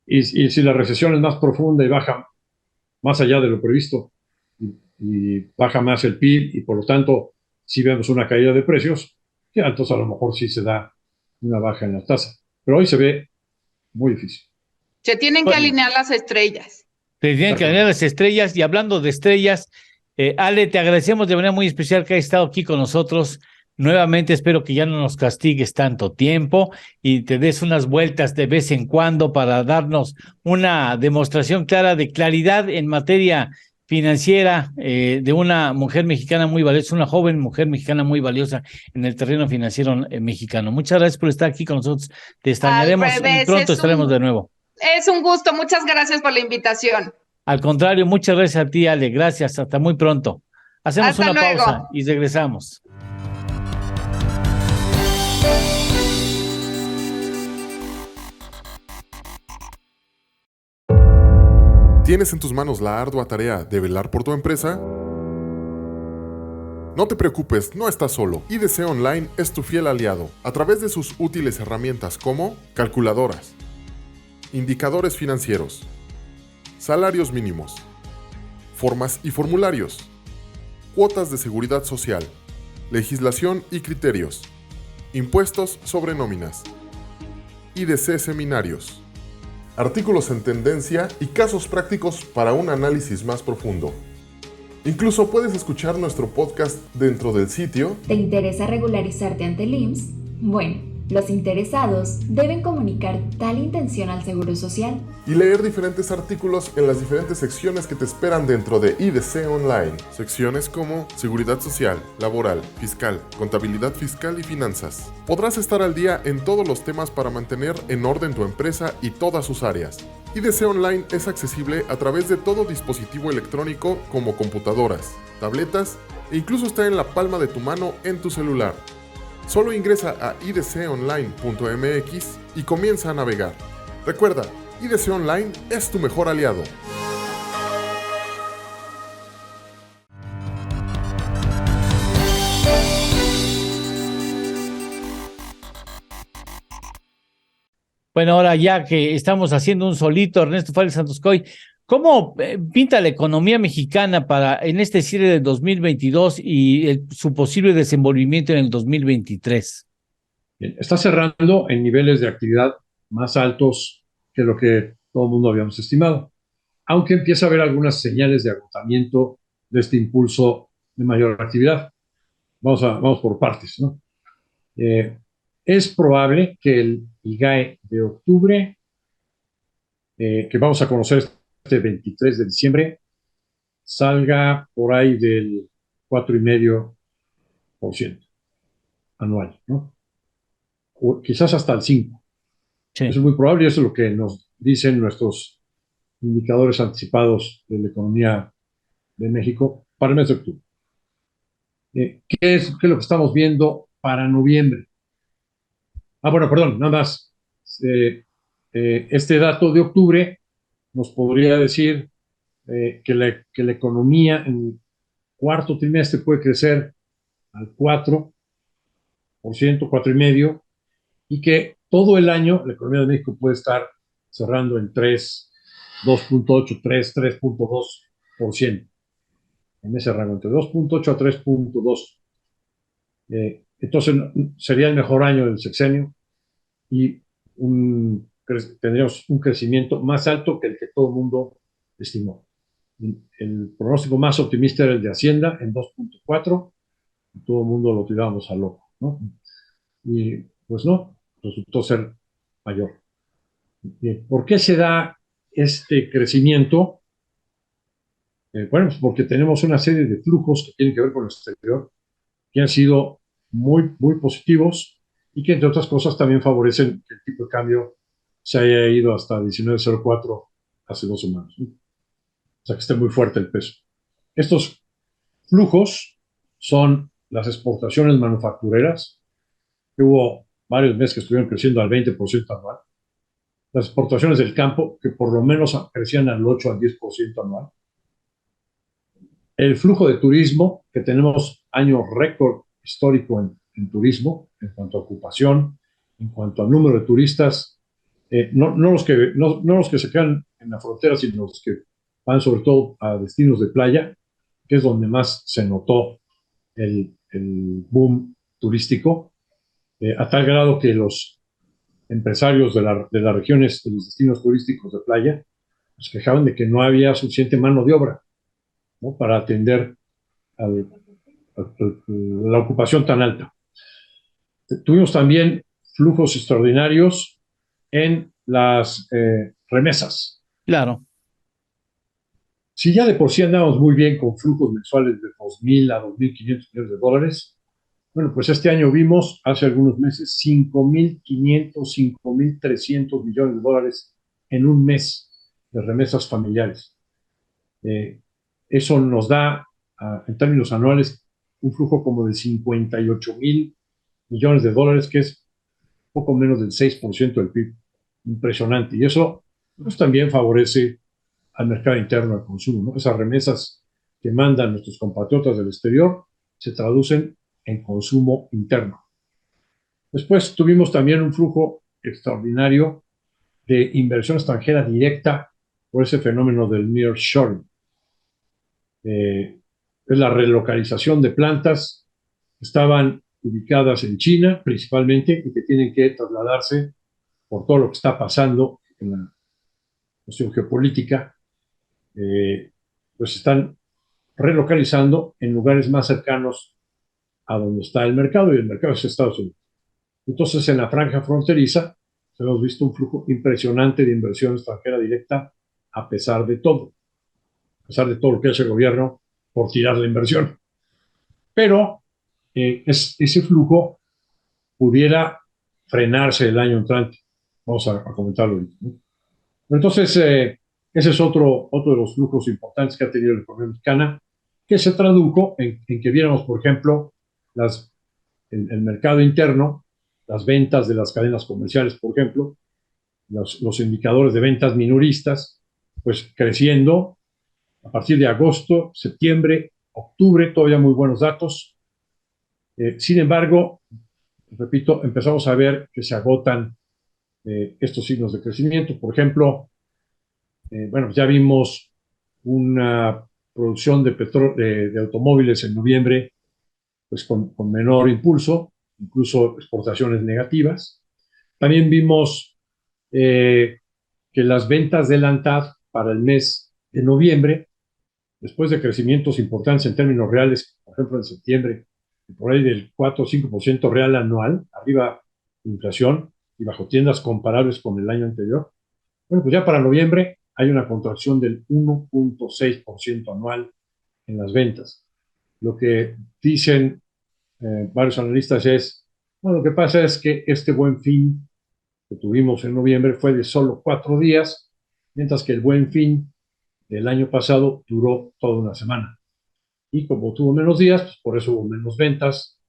y si la recesión es más profunda y baja más allá de lo previsto y baja más el PIB y por lo tanto si vemos una caída de precios, ya entonces a lo mejor sí se da una baja en la tasa, pero hoy se ve muy difícil. Se tienen que alinear las estrellas. Se tienen que alinear las estrellas, y hablando de estrellas, Ale, te agradecemos de manera muy especial que hayas estado aquí con nosotros Nuevamente espero que ya no nos castigues tanto tiempo y te des unas vueltas de vez en cuando para darnos una demostración clara de claridad en materia financiera de una mujer mexicana muy valiosa, una joven mujer mexicana muy valiosa en el terreno financiero mexicano. Muchas gracias por estar aquí con nosotros. Te Al extrañaremos y revés, pronto estaremos de nuevo. es un gusto. Muchas gracias por la invitación. Al contrario, muchas gracias a ti, Ale. Gracias. Hasta muy pronto. Hacemos Hasta una luego. pausa y regresamos. ¿Tienes en tus manos la ardua tarea de velar por tu empresa? No te preocupes, no estás solo. IDC Online es tu fiel aliado a través de sus útiles herramientas como calculadoras, indicadores financieros, salarios mínimos, formas y formularios, cuotas de seguridad social, legislación y criterios, impuestos sobre nóminas, IDC seminarios, artículos en tendencia y casos prácticos para un análisis más profundo. Incluso puedes escuchar nuestro podcast dentro del sitio. ¿Te interesa regularizarte ante el IMSS? Bueno, los interesados deben comunicar tal intención al Seguro Social Y leer diferentes artículos en las diferentes secciones que te esperan dentro de IDC Online. Secciones como seguridad social, laboral, fiscal, contabilidad fiscal y finanzas. Podrás estar al día en todos los temas para mantener en orden tu empresa y todas sus áreas. IDC Online es accesible a través de todo dispositivo electrónico como computadoras, tabletas e incluso está en la palma de tu mano en tu celular. Solo ingresa a idconline.mx y comienza a navegar. Recuerda, IDC Online es tu mejor aliado. Bueno, ahora ya que estamos haciendo un solito, Ernesto Fales Santoscoy, ¿cómo pinta la economía mexicana en este cierre del 2022 y su posible desenvolvimiento en el 2023? Bien, está cerrando en niveles de actividad más altos que lo que todo el mundo habíamos estimado, aunque empieza a haber algunas señales de agotamiento de este impulso de mayor actividad. Vamos por partes, ¿no? Es probable que el IGAE de octubre, que vamos a conocer este 23 de diciembre, salga por ahí del 4,5% anual, ¿no? O quizás hasta el 5%. Sí. Eso es muy probable y eso es lo que nos dicen nuestros indicadores anticipados de la economía de México para el mes de octubre. ¿Qué es lo que estamos viendo para noviembre? Bueno, perdón, nada más. Este dato de octubre nos podría decir que la economía en el cuarto trimestre puede crecer al 4%, 4,5%, y que todo el año la economía de México puede estar cerrando en 3, 2,8, 3, 3,2%. En ese rango, entre 2,8 a 3,2. Entonces sería el mejor año del sexenio y tendríamos un crecimiento más alto que el que todo el mundo estimó. El pronóstico más optimista era el de Hacienda en 2,4 y todo el mundo lo tirábamos a loco, ¿no? Y pues no, resultó ser mayor. ¿Por qué se da este crecimiento? Bueno, pues porque tenemos una serie de flujos que tienen que ver con el exterior que han sido muy, muy positivos y que, entre otras cosas, también favorecen que el tipo de cambio se haya ido hasta 19,04 hace 2 semanas, ¿no? O sea, que esté muy fuerte el peso. Estos flujos son las exportaciones manufactureras, que hubo varios meses que estuvieron creciendo al 20% anual. Las exportaciones del campo, que por lo menos crecían al 8 al 10% anual. El flujo de turismo, que tenemos año récord histórico en turismo, en cuanto a ocupación, en cuanto al número de turistas, no los que se quedan en la frontera, sino los que van sobre todo a destinos de playa, que es donde más se notó el boom turístico, a tal grado que los empresarios de las regiones, de los destinos turísticos de playa, se quejaban de que no había suficiente mano de obra, ¿no?, para atender la ocupación tan alta. Tuvimos también flujos extraordinarios en las remesas. Claro. Si ya de por sí andamos muy bien con flujos mensuales de 2.000 a 2.500 millones de dólares, bueno, pues este año vimos, hace algunos meses, 5.500, 5.300 millones de dólares en un mes de remesas familiares. Eso nos da, en términos anuales, un flujo como de 58.000 millones de dólares, que es poco menos del 6% del PIB. Impresionante. Y eso pues, también favorece al mercado interno, al consumo, ¿no? Esas remesas que mandan nuestros compatriotas del exterior se traducen en consumo interno. Después tuvimos también un flujo extraordinario de inversión extranjera directa por ese fenómeno del nearshoring. Es la relocalización de plantas que estaban ubicadas en China principalmente y que tienen que trasladarse por todo lo que está pasando en la cuestión geopolítica, pues están relocalizando en lugares más cercanos a donde está el mercado, y el mercado es Estados Unidos. Entonces, en la franja fronteriza, hemos visto un flujo impresionante de inversión extranjera directa a pesar de todo lo que hace el gobierno por tirar la inversión. Pero ese flujo pudiera frenarse el año entrante. Vamos a comentarlo ahorita, ¿no? Entonces, ese es otro de los flujos importantes que ha tenido la economía mexicana, que se tradujo en que viéramos, por ejemplo, el mercado interno, las ventas de las cadenas comerciales, por ejemplo, los indicadores de ventas minoristas, pues creciendo a partir de agosto, septiembre, octubre, todavía muy buenos datos. Sin embargo, repito, empezamos a ver que se agotan estos signos de crecimiento. Por ejemplo, bueno, ya vimos una producción de automóviles en noviembre, pues con menor impulso, incluso exportaciones negativas. También vimos que las ventas de LANTAD para el mes de noviembre, después de crecimientos importantes en términos reales, por ejemplo en septiembre, por ahí del 4 o 5% real anual, arriba de inflación y bajo tiendas comparables con el año anterior. Bueno, pues ya para noviembre hay una contracción del 1.6% anual en las ventas. Lo que dicen varios analistas es, bueno, lo que pasa es que este Buen Fin que tuvimos en noviembre fue de solo 4 días, mientras que el Buen Fin del año pasado duró toda una semana. Y como tuvo menos días, pues por eso hubo menos ventas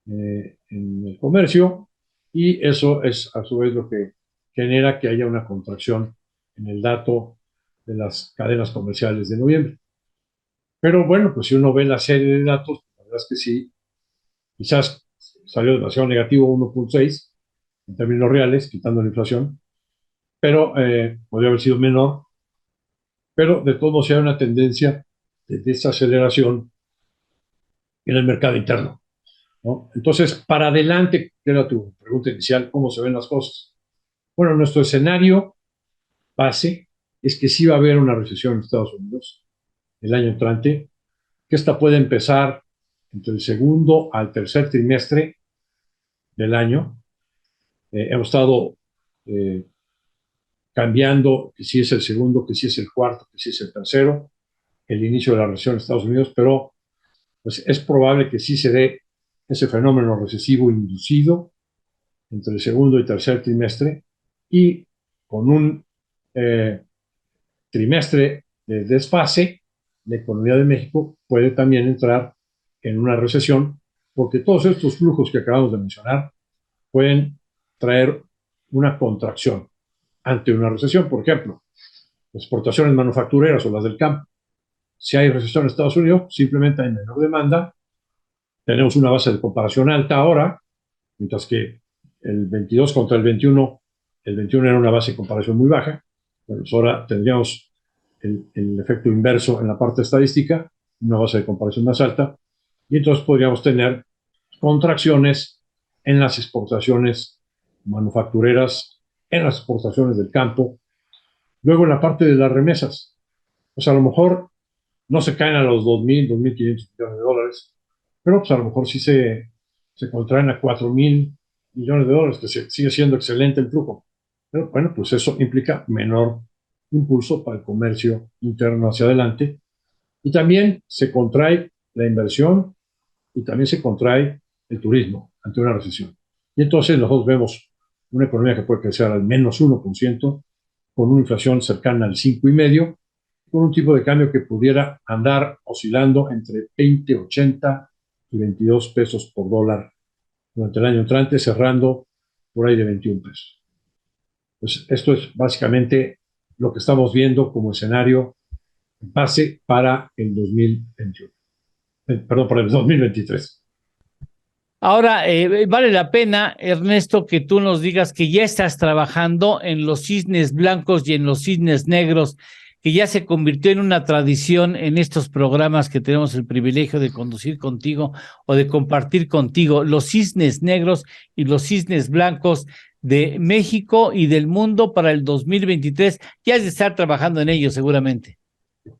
en el comercio, y eso es a su vez lo que genera que haya una contracción en el dato de las cadenas comerciales de noviembre. Pero bueno, pues si uno ve la serie de datos, la verdad es que sí, quizás salió demasiado negativo 1.6 en términos reales, quitando la inflación, pero podría haber sido menor, pero de todo modos hay una tendencia de desaceleración en el mercado interno, ¿no? Entonces, para adelante, que era tu pregunta inicial, ¿cómo se ven las cosas? Bueno, nuestro escenario base es que sí va a haber una recesión en Estados Unidos el año entrante, que esta puede empezar entre el segundo al tercer trimestre del año. Hemos estado cambiando, que si es el segundo, que si es el cuarto, que si es el tercero, el inicio de la recesión en Estados Unidos, pero pues, es probable que sí se dé ese fenómeno recesivo inducido entre el segundo y tercer trimestre, y con un trimestre de desfase, la economía de México puede también entrar en una recesión, porque todos estos flujos que acabamos de mencionar pueden traer una contracción ante una recesión. Por ejemplo, las exportaciones manufactureras o las del campo. Si hay recesión en Estados Unidos, simplemente hay menor demanda, tenemos una base de comparación alta ahora, mientras que el 22 contra el 21 era una base de comparación muy baja. Bueno, pues ahora tendríamos el efecto inverso en la parte estadística, una base de comparación más alta, y entonces podríamos tener contracciones en las exportaciones manufactureras, en las exportaciones del campo. Luego en la parte de las remesas, pues a lo mejor no se caen a los 2.000, 2.500 millones de dólares, pero pues a lo mejor sí se se contraen a 4,000 millones de dólares, que sigue siendo excelente el flujo. Pero bueno, pues eso implica menor impulso para el comercio interno hacia adelante. Y también se contrae la inversión y también se contrae el turismo ante una recesión. Y entonces nosotros vemos una economía que puede crecer al menos 1%, con una inflación cercana al 5,5%, con un tipo de cambio que pudiera andar oscilando entre 20, 80 y 22 pesos por dólar durante el año entrante, cerrando por ahí de 21 pesos. Pues esto es básicamente lo que estamos viendo como escenario base para el 2021. Perdón, para el 2023. Ahora, vale la pena, Ernesto, que tú nos digas que ya estás trabajando en los cisnes blancos y en los cisnes negros, que ya se convirtió en una tradición en estos programas que tenemos el privilegio de conducir contigo o de compartir contigo, los cisnes negros y los cisnes blancos de México y del mundo para el 2023. Ya has de estar trabajando en ellos seguramente.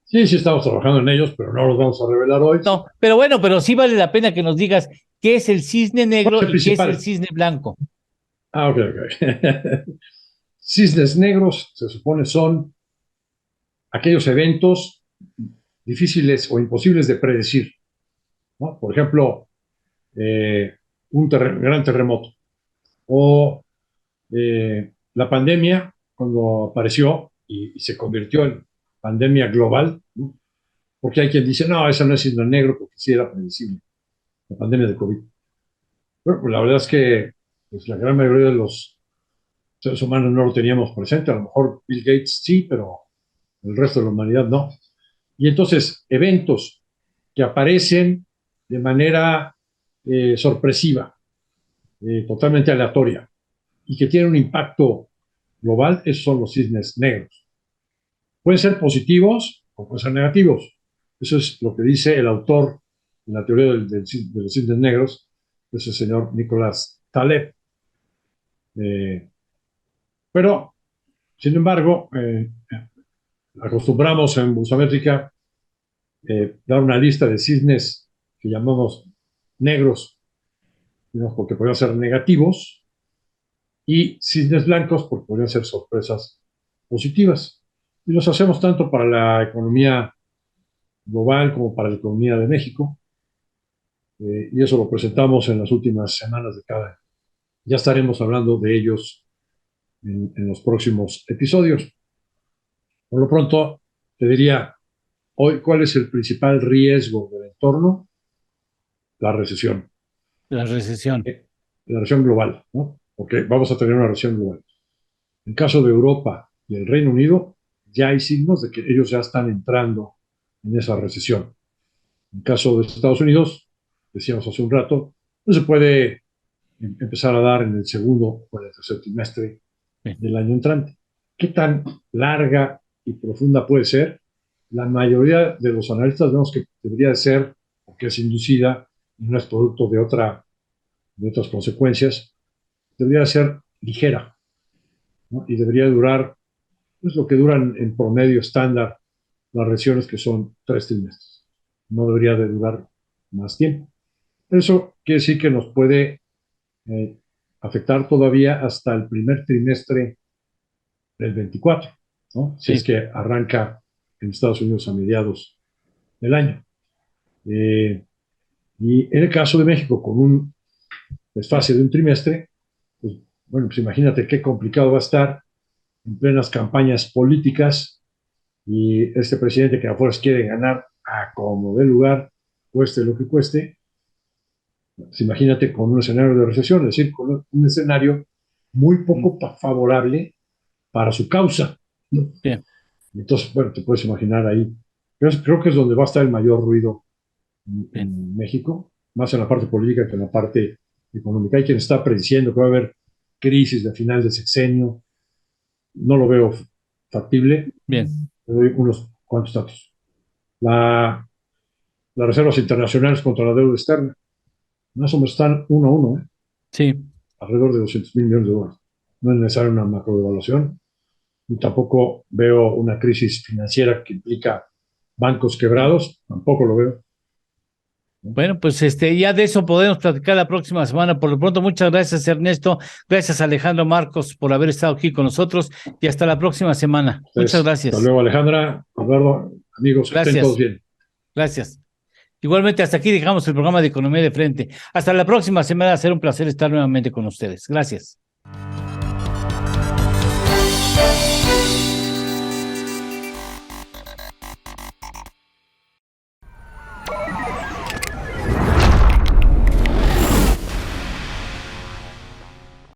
Sí, sí estamos trabajando en ellos, pero no los vamos a revelar hoy. No, pero bueno, pero sí vale la pena que nos digas qué es el cisne negro y qué es el cisne blanco. Ok. Cisnes negros se supone son aquellos eventos difíciles o imposibles de predecir, ¿no? Por ejemplo, un gran terremoto o la pandemia cuando apareció y se convirtió en pandemia global, ¿no? Porque hay quien dice, no, esa no es cisne negro porque sí era predecible, la pandemia de COVID. Bueno, pues la verdad es que pues, la gran mayoría de los seres humanos no lo teníamos presente, a lo mejor Bill Gates sí, pero el resto de la humanidad no. Y entonces, eventos que aparecen de manera sorpresiva, totalmente aleatoria, y que tienen un impacto global, esos son los cisnes negros. Pueden ser positivos o pueden ser negativos. Eso es lo que dice el autor en la teoría de los cisnes negros, que es el señor Nicolás Taleb. Pero, sin embargo, acostumbramos en Bursamétrica dar una lista de cisnes que llamamos negros, digamos, porque podrían ser negativos, y cisnes blancos porque podrían ser sorpresas positivas. Y los hacemos tanto para la economía global como para la economía de México, y eso lo presentamos en las últimas semanas de cada año. Ya estaremos hablando de ellos en los próximos episodios. Por lo pronto, te diría, hoy, ¿cuál es el principal riesgo del entorno? La recesión. La recesión. La recesión global, ¿no? Porque vamos a tener una recesión global. En el caso de Europa y el Reino Unido, ya hay signos de que ellos ya están entrando en esa recesión. En el caso de Estados Unidos, decíamos hace un rato, no se puede empezar a dar en el segundo o en el tercer trimestre del año entrante. ¿Qué tan larga y profunda puede ser? La mayoría de los analistas vemos que debería de ser, porque es inducida y no es producto de otras consecuencias, debería ser ligera, ¿no? Y debería durar pues, lo que duran en promedio estándar las recesiones, que son 3 trimestres. No debería de durar más tiempo. Eso quiere decir que nos puede afectar todavía hasta el primer trimestre del 24, ¿no? Si es que arranca en Estados Unidos a mediados del año. Y en el caso de México, con un desfase de un trimestre, pues bueno, pues imagínate qué complicado va a estar en plenas campañas políticas y este presidente que a fuerzas quiere ganar a como dé lugar, cueste lo que cueste. Pues imagínate con un escenario de recesión, es decir, con un escenario muy poco favorable para su causa, ¿no? Bien. Entonces, bueno, te puedes imaginar ahí. Creo que es donde va a estar el mayor ruido en México, más en la parte política que en la parte económica. Hay quien está prediciendo que va a haber crisis de final de sexenio. No lo veo factible. Bien. Te doy unos cuantos datos. Las reservas internacionales contra la deuda externa, más o menos están 1-1, ¿eh? Sí. Alrededor de 200,000 millones de dólares. No es necesaria una macrodevaluación, y tampoco veo una crisis financiera que implica bancos quebrados, tampoco lo veo. Bueno, pues ya de eso podemos platicar la próxima semana. Por lo pronto, muchas gracias, Ernesto. Gracias, Alejandro Marcos, por haber estado aquí con nosotros y hasta la próxima semana. Muchas gracias. Hasta luego, Alejandra, Eduardo, amigos, que estén todos bien. Gracias. Igualmente, hasta aquí dejamos el programa de Economía de Frente. Hasta la próxima semana. Será un placer estar nuevamente con ustedes. Gracias.